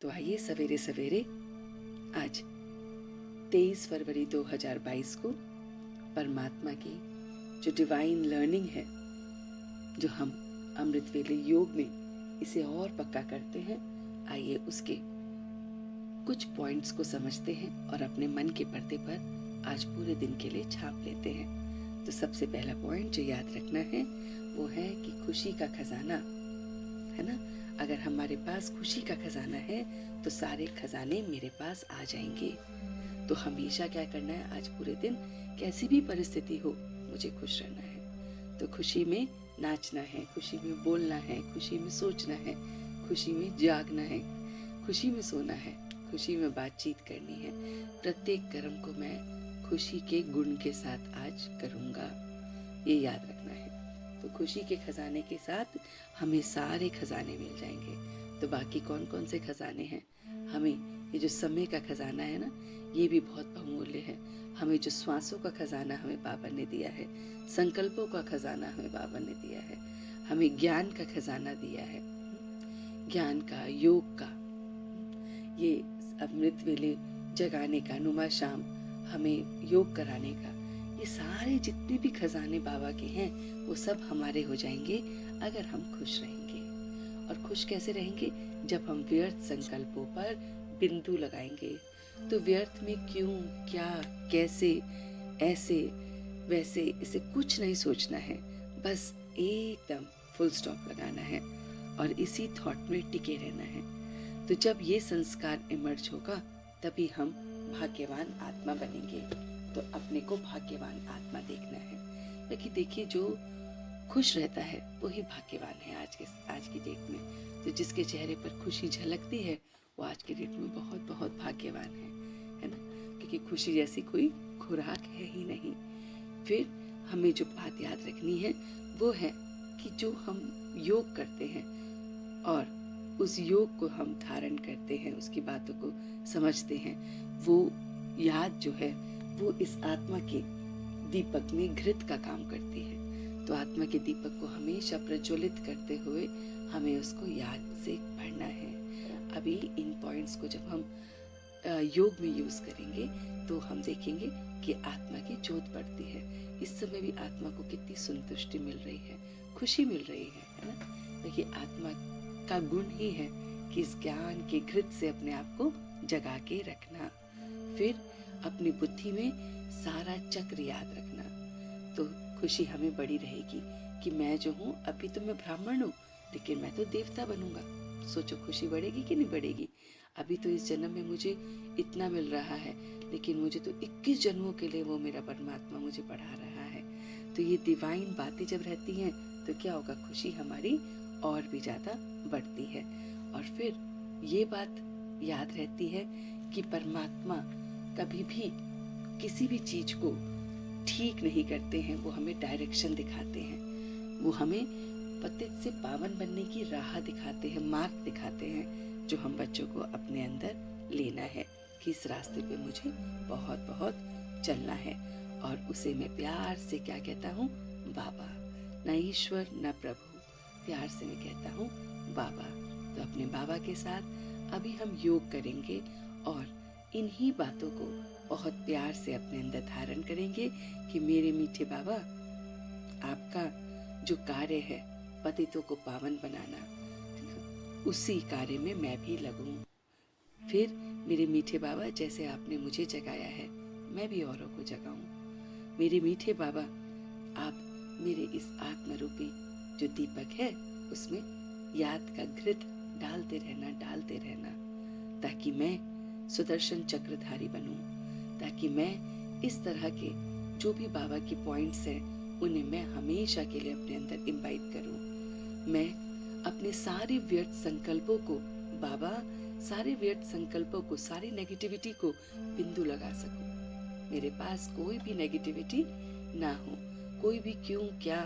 तो आइए सवेरे सवेरे आज 23 फरवरी 2022 को परमात्मा की जो डिवाइन लर्निंग है, जो हम अमृत वेले योग में इसे और पक्का करते हैं, आइए उसके कुछ पॉइंट्स को समझते हैं और अपने मन के पर्दे पर आज पूरे दिन के लिए छाप लेते हैं। तो सबसे पहला पॉइंट जो याद रखना है वो है कि खुशी का खजाना है ना। अगर हमारे पास खुशी का खजाना है तो सारे खजाने मेरे पास आ जाएंगे। तो हमेशा क्या करना है, आज पूरे दिन कैसी भी परिस्थिति हो मुझे खुश रहना है। तो खुशी में नाचना है, खुशी में बोलना है, खुशी में सोचना है, खुशी में जागना है, खुशी में सोना है, खुशी में बातचीत करनी है। प्रत्येक कर्म को मैं खुशी के गुण के साथ आज करूंगा, ये याद रखना है। तो खुशी के खजाने के साथ हमें सारे खजाने मिल जाएंगे। तो बाकी कौन कौन से खजाने हैं? हमें ये जो समय का खजाना है ना, ये भी बहुत बहुमूल्य है। हमें जो श्वासों का खजाना हमें बाबा ने दिया है, संकल्पों का खजाना हमें बाबा ने दिया है, हमें ज्ञान का खजाना दिया है, ज्ञान का, योग का, ये अमृत वेले जगाने का, नुमा शाम हमें योग कराने का, ये सारे जितने भी खजाने बाबा के हैं वो सब हमारे हो जाएंगे अगर हम खुश रहेंगे। और खुश कैसे रहेंगे? जब हम व्यर्थ संकल्पों पर बिंदु लगाएंगे। तो व्यर्थ में क्यों, क्या, कैसे, ऐसे, वैसे, इसे कुछ नहीं सोचना है, बस एकदम फुल स्टॉप लगाना है और इसी थॉट में टिके रहना है। तो जब ये संस्कार इमर्ज होगा तभी हम भाग्यवान आत्मा बनेंगे। तो अपने को भाग्यवान आत्मा देखना है। क्योंकि देखिए, जो खुश रहता है वही भाग्यवान है आज की डेट में। तो जिसके चेहरे पर खुशी झलकती है वो आज की डेट में बहुत बहुत भाग्यवान है ना। क्योंकि खुशी जैसी कोई खुराक है ही नहीं। फिर हमें जो बात याद रखनी है वो है कि जो हम योग करते हैं और उस योग को हम धारण करते हैं, उसकी बातों को समझते हैं, वो याद जो है वो इस आत्मा के दीपक में घृत का काम करती है। तो आत्मा के दीपक को हमेशा प्रज्वलित करते हुए हमें उसको याद से पढ़ना है। अभी इन पॉइंट्स को जब हम योग में यूज करेंगे तो हम देखेंगे कि आत्मा की जोत बढ़ती है। इस समय भी आत्मा को कितनी संतुष्टि मिल रही है, खुशी मिल रही है ना। देखिए, आत्मा का गुण ही है कि इस ज्ञान के घृत से अपने आप को जगा के रखना। फिर अपनी बुद्धि में सारा चक्र याद रखना। तो खुशी हमें बड़ी रहेगी कि मैं जो हूँ, अभी तो मैं ब्राह्मण हूँ लेकिन मैं तो देवता बनूंगा। सोचो खुशी बढ़ेगी कि नहीं बढ़ेगी? अभी तो इस जन्म में मुझे इतना मिल रहा है लेकिन मुझे तो 21 जन्मों के लिए वो मेरा परमात्मा मुझे पढ़ा रहा है। तो ये डिवाइन बातें जब रहती हैं तो क्या होगा, खुशी हमारी और भी ज्यादा बढ़ती है। और फिर ये बात याद रहती है कि परमात्मा कभी भी किसी भी चीज को ठीक नहीं करते हैं, वो हमें डायरेक्शन दिखाते हैं, वो हमें पतित से पावन बनने की राह दिखाते हैं, मार्ग दिखाते हैं, जो हम बच्चों को अपने अंदर लेना है कि इस रास्ते पे मुझे बहुत बहुत चलना है। और उसे मैं प्यार से क्या कहता हूँ, बाबा। न ईश्वर न प्रभु, प्यार से मैं कहता हूँ बाबा। तो अपने बाबा के साथ अभी हम योग करेंगे और इन्हीं बातों को बहुत प्यार से अपने अंदर धारण करेंगे कि मेरे मीठे बाबा, आपका जो कार्य है पतितों को पावन बनाना, उसी कार्य में मैं भी लगूं। फिर मेरे मीठे बाबा, जैसे आपने मुझे जगाया है मैं भी औरों को जगाऊं। मेरे मीठे बाबा, आप मेरे इस आत्म रूपी जो दीपक है उसमें याद का घृत डालते रहना, ताकि मैं सुदर्शन चक्रधारी बनूं, ताकि मैं इस तरह के जो भी बाबा की पॉइंट्स हैं उन्हें मैं हमेशा के लिए अपने अंदर इम्बाइब करूं। मैं अपने सारे व्यर्थ संकल्पों को, बाबा, सारे व्यर्थ संकल्पों को, सारी नेगेटिविटी को बिंदु लगा सकूं। मेरे पास कोई भी नेगेटिविटी ना हो, कोई भी क्यों, क्या,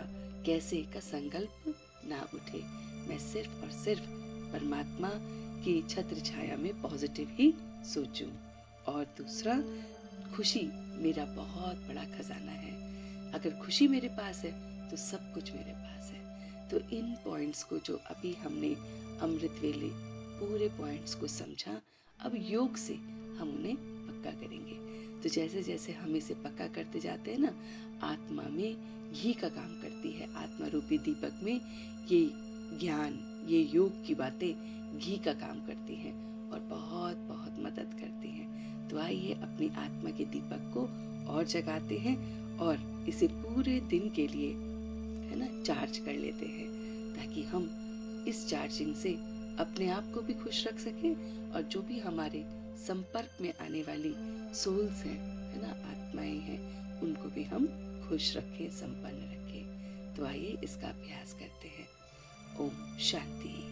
कैसे का संकल्प ना उठे। मैं सिर्फ और सिर्फ परमात्मा की छत्र छाया में पॉजिटिव ही सोचूं। और दूसरा, खुशी मेरा बहुत बड़ा खजाना है। अगर खुशी मेरे पास है तो सब कुछ मेरे पास है। तो इन पॉइंट्स को जो अभी हमने अमृत वेले पूरे पॉइंट्स को समझा, अब योग से हम उन्हें पक्का करेंगे। तो जैसे जैसे हम इसे पक्का करते जाते हैं ना, आत्मा में घी का काम करती है। आत्मा रूपी दीपक में ये ज्ञान, ये योग की बातें घी का काम करती हैं और बहुत बहुत मदद करती हैं। तो आइए अपनी आत्मा के दीपक को और जगाते हैं और इसे पूरे दिन के लिए, है ना, चार्ज कर लेते हैं, ताकि हम इस चार्जिंग से अपने आप को भी खुश रख सकें और जो भी हमारे संपर्क में आने वाली सोल्स हैं, है ना, आत्माएं हैं, उनको भी हम खुश रखें, संपन्न रखें। तो आइए इसका अभ्यास करते हैं। ओम शांति।